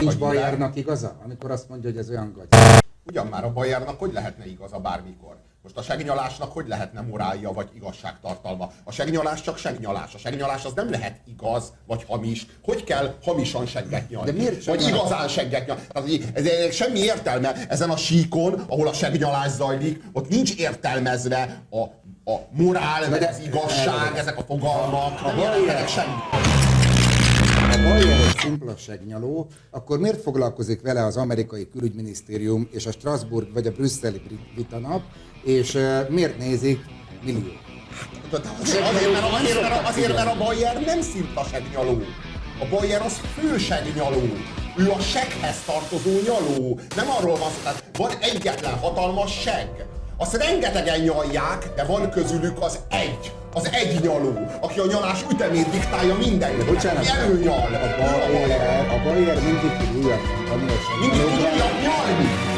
Nincs Bayernak igaza, amikor azt mondja, hogy ez olyan gagy. Ugyan már a Bayernak hogy lehetne igaza bármikor? Most a segnyalásnak hogy lehetne morálja vagy igazságtartalma? A segnyalás csak segnyalás. A segnyalás az nem lehet igaz vagy hamis. Hogy kell hamisan segget nyalni? De miért vagy igazán segget nyalni? Tehát, semmi értelme ezen a síkon, ahol a segnyalás zajlik, ott nincs értelmezve a morál, meg az igazság, ezek a fogalmak. Nem értelmek semmi. Ha Bayer egy szimpla segnyaló, akkor miért foglalkozik vele az amerikai külügyminisztérium és a Strasbourg vagy a brüsszeli britanap, és miért nézik milliók? Azért, mert a Bayer nem szimpla segnyaló. A Bayer az fősegnyaló. Ő a seghez tartozó nyaló. Nem arról van szó, tehát van egyetlen hatalmas seg. Azt rengetegen nyalják, de van közülük az egy nyaló, aki a nyalás ütemét diktálja mindenkinek. Bocsánat, előnyal. A Bayer mindig tud újat mondani, Mindig tud újat nyalni.